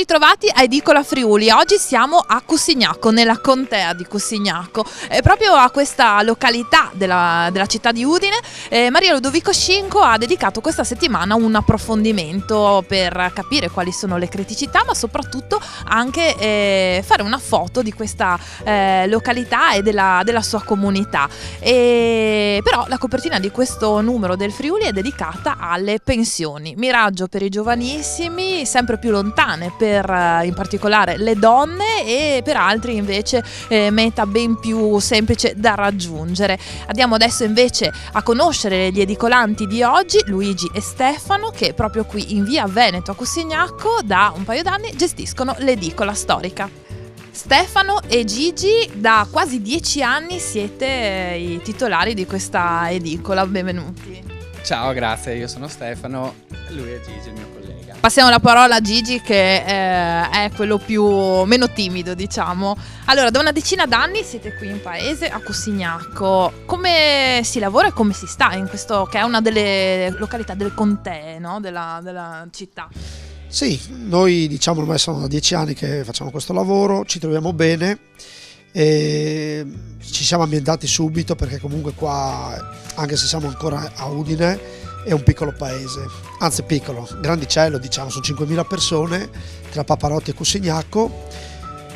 ritrovati a Edicola Friuli. Oggi siamo a Cussignacco, nella contea di Cussignacco, proprio a questa località della città di Udine. Maria Ludovico Scinco ha dedicato questa settimana un approfondimento per capire quali sono le criticità, ma soprattutto anche fare una foto di questa località e della sua comunità. Però la copertina di questo numero del Friuli è dedicata alle pensioni, miraggio per i giovanissimi, sempre più lontane per in particolare le donne, e per altri invece meta ben più semplice da raggiungere. Andiamo adesso invece a conoscere gli edicolanti di oggi, Luigi e Stefano, che proprio qui in via Veneto a Cussignacco da un paio d'anni gestiscono l'edicola storica. Stefano e Gigi, da quasi 10 anni siete i titolari di questa edicola, benvenuti. Ciao, grazie, io sono Stefano, lui è Gigi, il mio collega. Passiamo la parola a Gigi, che è quello meno timido, diciamo. Allora, da una decina d'anni siete qui in paese a Cussignacco. Come si lavora e come si sta in questo, che è una delle località, delle contee, no? della città? Sì, noi diciamo ormai sono da 10 anni che facciamo questo lavoro, ci troviamo bene e ci siamo ambientati subito, perché comunque qua, anche se siamo ancora a Udine, è un piccolo paese, anzi piccolo, grandicello, diciamo, sono 5.000 persone tra Paparotti e Cussignacco,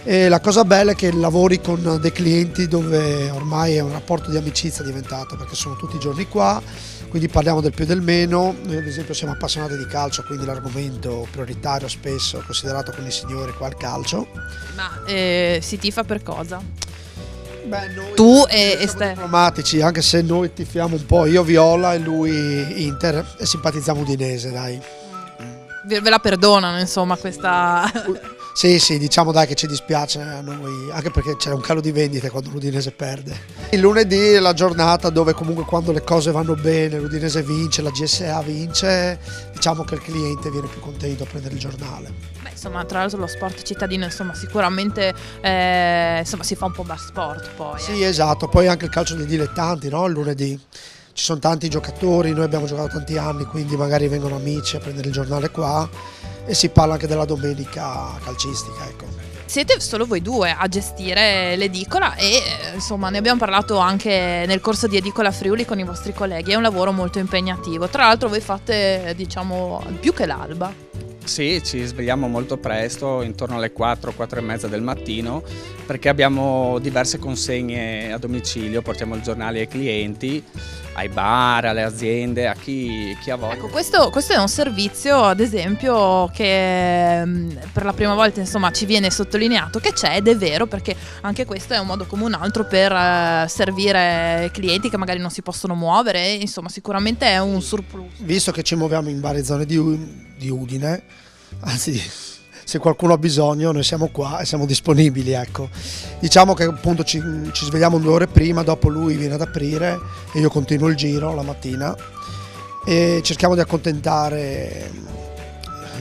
e la cosa bella è che lavori con dei clienti dove ormai è un rapporto di amicizia diventato, perché sono tutti i giorni qua, quindi parliamo del più e del meno. Noi ad esempio siamo appassionati di calcio, quindi l'argomento prioritario spesso considerato con i signori qua il calcio. Ma si tifa per cosa? Beh, noi tu e siamo diplomatici, anche se noi tifiamo un po', io Viola e lui Inter, e simpatizziamo Udinese, dai. Ve la perdonano, insomma, questa... Sì, diciamo dai che ci dispiace a noi, anche perché c'è un calo di vendite quando l'Udinese perde. Il lunedì è la giornata dove comunque quando le cose vanno bene, l'Udinese vince, la GSA vince, diciamo che il cliente viene più contento a prendere il giornale. Beh, insomma, tra l'altro lo sport cittadino, insomma, sicuramente si fa un po' bar sport poi. Sì, esatto, poi anche il calcio dei dilettanti, no? Il lunedì. Ci sono tanti giocatori, noi abbiamo giocato tanti anni, quindi magari vengono amici a prendere il giornale qua e si parla anche della domenica calcistica, ecco. Siete solo voi due a gestire l'edicola e insomma ne abbiamo parlato anche nel corso di Edicola Friuli con i vostri colleghi, è un lavoro molto impegnativo, tra l'altro voi fate diciamo più che l'alba. Sì, ci svegliamo molto presto, intorno alle 4 e mezza del mattino, perché abbiamo diverse consegne a domicilio, portiamo il giornale ai clienti, ai bar, alle aziende, a chi ha voglia. Ecco, questo è un servizio, ad esempio, che per la prima volta insomma ci viene sottolineato che c'è, ed è vero, perché anche questo è un modo come un altro per servire clienti che magari non si possono muovere, insomma sicuramente è un surplus. Visto che ci muoviamo in varie zone di Udine, anzi se qualcuno ha bisogno noi siamo qua e siamo disponibili, ecco. Diciamo che appunto ci svegliamo 2 ore prima, dopo lui viene ad aprire e io continuo il giro la mattina e cerchiamo di accontentare,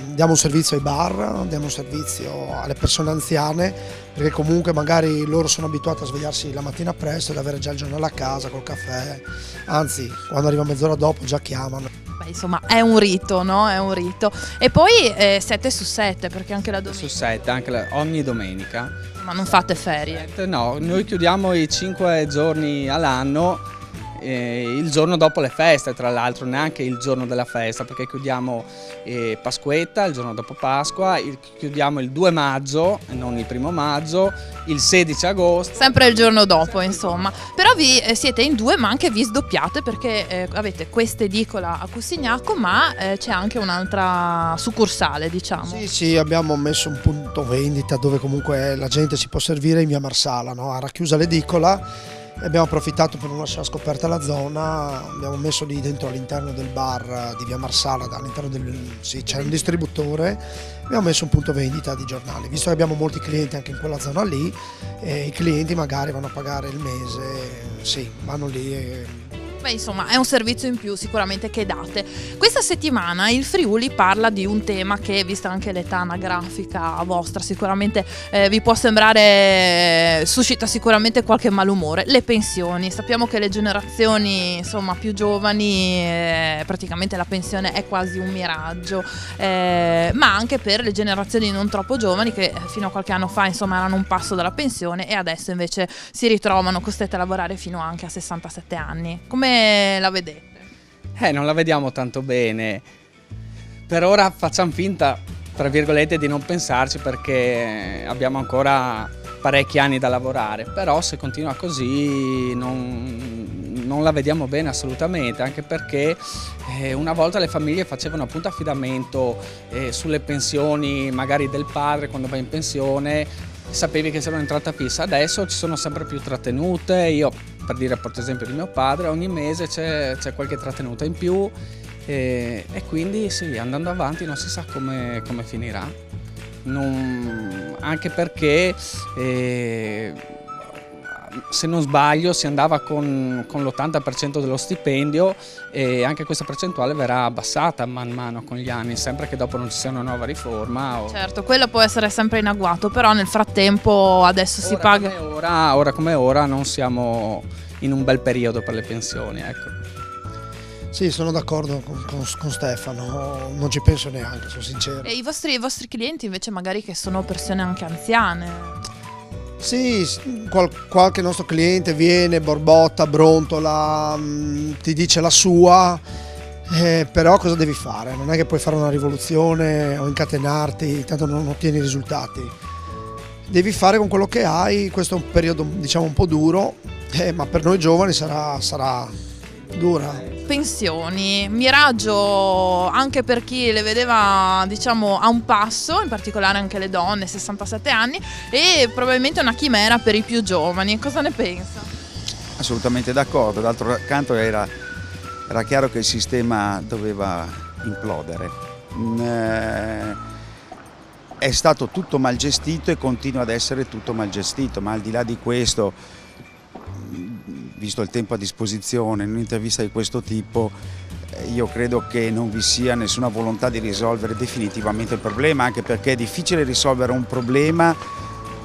diamo un servizio ai bar, diamo un servizio alle persone anziane, perché comunque magari loro sono abituati a svegliarsi la mattina presto ed avere già il giornale a casa col caffè, anzi quando arriva mezz'ora dopo già chiamano. Beh, insomma è un rito, no? È un rito. E poi 7 su 7, perché anche la domenica. Su 7, anche ogni domenica. Ma non fate ferie? No, noi chiudiamo i 5 giorni all'anno, il giorno dopo le feste, tra l'altro, neanche il giorno della festa, perché chiudiamo Pasquetta, il giorno dopo Pasqua, chiudiamo il 2 maggio, non il 1° maggio, il 16 agosto. Sempre il giorno dopo, insomma. Però vi siete in 2, ma anche vi sdoppiate, perché avete questa edicola a Cussignacco, ma c'è anche un'altra succursale, diciamo. Sì, abbiamo messo un punto vendita dove comunque la gente si può servire in via Marsala, no? Era chiusa l'edicola. Abbiamo approfittato per non lasciare scoperta la zona, abbiamo messo lì dentro all'interno del bar di via Marsala, all'interno c'è un distributore, abbiamo messo un punto vendita di giornali, visto che abbiamo molti clienti anche in quella zona lì, e i clienti magari vanno a pagare il mese, sì, vanno lì e Beh, insomma, è un servizio in più sicuramente che date. Questa settimana il Friuli parla di un tema che, vista anche l'età anagrafica vostra, sicuramente vi può sembrare, suscita sicuramente qualche malumore. Le pensioni. Sappiamo che le generazioni, insomma, più giovani, praticamente la pensione è quasi un miraggio, ma anche per le generazioni non troppo giovani che fino a qualche anno fa, insomma, erano un passo dalla pensione e adesso invece si ritrovano costrette a lavorare fino anche a 67 anni. Come la vedete? Non la vediamo tanto bene. Per ora facciamo finta, tra virgolette, di non pensarci perché abbiamo ancora parecchi anni da lavorare, però se continua così non la vediamo bene assolutamente, anche perché una volta le famiglie facevano appunto affidamento sulle pensioni magari del padre quando va in pensione, sapevi che c'era un'entrata fissa. Adesso ci sono sempre più trattenute. Io, per dire, porto esempio di mio padre, ogni mese c'è qualche trattenuta in più e quindi sì, andando avanti non si sa come finirà. Anche perché se non sbaglio si andava con l'80% dello stipendio e anche questa percentuale verrà abbassata man mano con gli anni, sempre che dopo non ci sia una nuova riforma. Certo, quello può essere sempre in agguato, però nel frattempo adesso si paga. Ora come ora non siamo in un bel periodo per le pensioni, ecco. Sì, sono d'accordo con Stefano, non ci penso neanche, sono sincero. E i vostri clienti invece magari che sono persone anche anziane? Sì, qualche nostro cliente viene, borbotta, brontola, ti dice la sua, però cosa devi fare? Non è che puoi fare una rivoluzione o incatenarti, tanto non ottieni risultati. Devi fare con quello che hai. Questo è un periodo, diciamo, un po' duro, ma per noi giovani sarà dura. Pensioni, miraggio anche per chi le vedeva, diciamo, a un passo, in particolare anche le donne, 67 anni, e probabilmente una chimera per i più giovani. Cosa ne pensa? Assolutamente d'accordo, d'altro canto era chiaro che il sistema doveva implodere. È stato tutto mal gestito e continua ad essere tutto mal gestito, ma al di là di questo, visto il tempo a disposizione, in un'intervista di questo tipo, io credo che non vi sia nessuna volontà di risolvere definitivamente il problema, anche perché è difficile risolvere un problema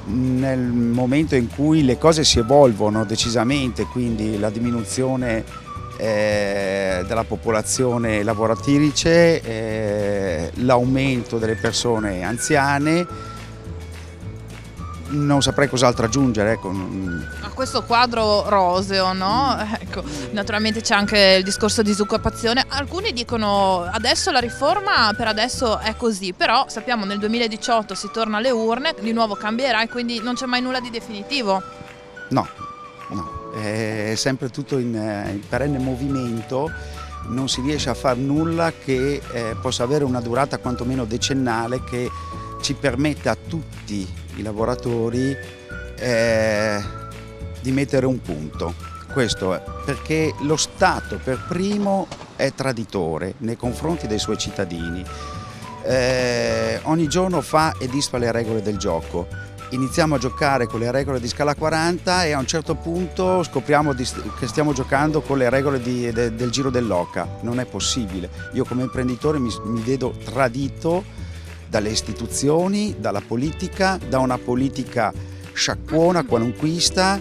nel momento in cui le cose si evolvono decisamente, quindi la diminuzione della popolazione lavoratrice, l'aumento delle persone anziane. Non saprei cos'altro aggiungere, ecco. A questo quadro roseo, no? Ecco, naturalmente c'è anche il discorso di disoccupazione. Alcuni dicono adesso la riforma per adesso è così, però sappiamo nel 2018 si torna alle urne, di nuovo cambierà e quindi non c'è mai nulla di definitivo. No, è sempre tutto in perenne movimento, non si riesce a fare nulla che possa avere una durata quantomeno decennale che ci permetta a tutti i lavoratori di mettere un punto. Questo è perché lo Stato per primo è traditore nei confronti dei suoi cittadini, ogni giorno fa e disfa le regole del gioco. Iniziamo a giocare con le regole di scala 40 e a un certo punto scopriamo che stiamo giocando con le regole del giro dell'oca. Non è possibile. Io come imprenditore mi vedo tradito dalle istituzioni, dalla politica, da una politica sciacquona, qualunquista,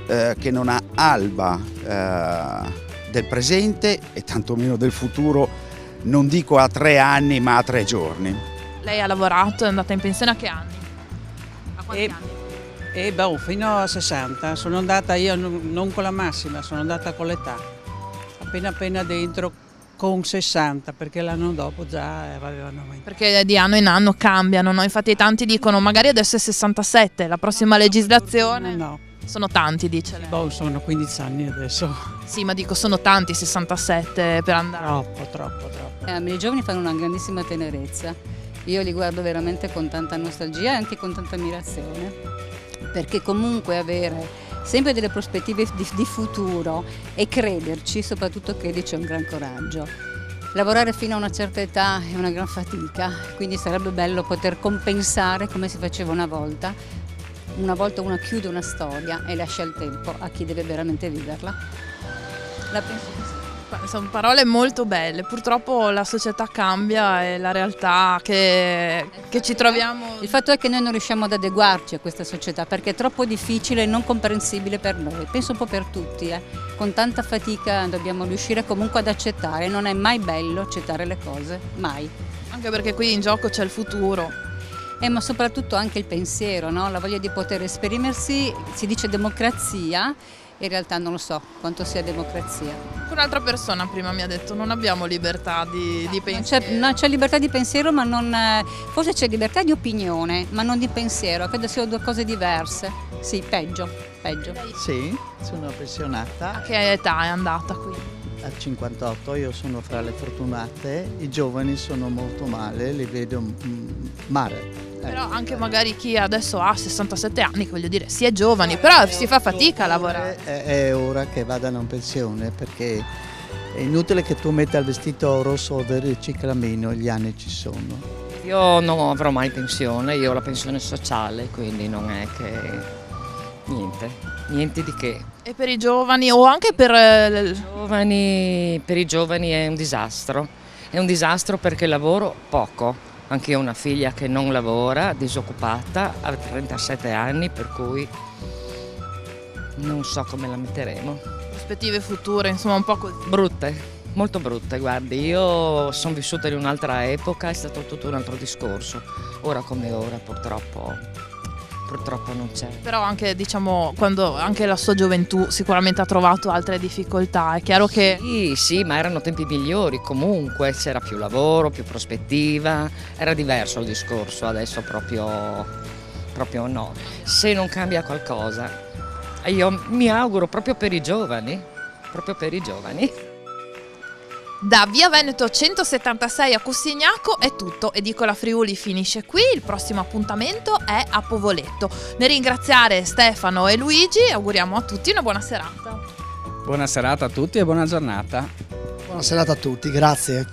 che non ha alba del presente e tantomeno del futuro, non dico a 3 anni ma a 3 giorni. Lei ha lavorato, è andata in pensione a che anni? A quanti anni? Fino a 60, sono andata io non con la massima, sono andata con l'età, appena dentro con 60, perché l'anno dopo già avevano 20. Perché di anno in anno cambiano, no? Infatti tanti dicono magari adesso è 67, la prossima legislazione. No. Sono tanti, dice lei. Sono 15 anni adesso. Sì, ma dico sono tanti 67 per andare. Troppo. A me i giovani fanno una grandissima tenerezza. Io li guardo veramente con tanta nostalgia e anche con tanta ammirazione, perché comunque avere sempre delle prospettive di futuro e crederci, soprattutto crederci, è un gran coraggio. Lavorare fino a una certa età è una gran fatica, quindi sarebbe bello poter compensare come si faceva una volta. Una volta uno chiude una storia e lascia il tempo a chi deve veramente viverla. La penso così. Sono parole molto belle, purtroppo la società cambia e la realtà che ci troviamo... Il fatto è che noi non riusciamo ad adeguarci a questa società perché è troppo difficile e non comprensibile per noi, penso un po' per tutti. Con tanta fatica dobbiamo riuscire comunque ad accettare, non è mai bello accettare le cose, mai. Anche perché qui in gioco c'è il futuro. Ma soprattutto anche il pensiero, no? La voglia di poter esprimersi, si dice democrazia, in realtà non lo so quanto sia democrazia. Un'altra persona prima mi ha detto non abbiamo libertà di pensiero. Non c'è libertà di pensiero, ma non, forse c'è libertà di opinione, ma non di pensiero, credo siano due cose diverse. Sì, peggio. Sì, sono pensionata. A che età è andata qui? A 58, io sono fra le fortunate, i giovani sono molto male, li vedo male. Però anche magari chi adesso ha 67 anni, voglio dire, si è giovani, però si fa fatica a lavorare. È ora che vadano in pensione perché è inutile che tu metta il vestito rosso o del riciclamino, gli anni ci sono. Io non avrò mai pensione, io ho la pensione sociale, quindi non è che niente di che. E per i giovani o anche per I giovani è un disastro perché lavoro poco. Anche io ho una figlia che non lavora, disoccupata, ha 37 anni, per cui non so come la metteremo. prospettive future, insomma un po' così. Brutte, molto brutte, guardi, io sono vissuta in un'altra epoca, è stato tutto un altro discorso. Ora come ora purtroppo non c'è. Però anche diciamo quando anche la sua gioventù sicuramente ha trovato altre difficoltà, è chiaro che... Sì, ma erano tempi migliori comunque, c'era più lavoro, più prospettiva, era diverso il discorso, adesso proprio no. Se non cambia qualcosa, io mi auguro proprio per i giovani. Da Via Veneto 176 a Cussignaco è tutto, Edicola Friuli finisce qui, il prossimo appuntamento è a Povoletto. Nel ringraziare Stefano e Luigi auguriamo a tutti una buona serata. Buona serata a tutti e buona giornata. Buona serata a tutti, grazie.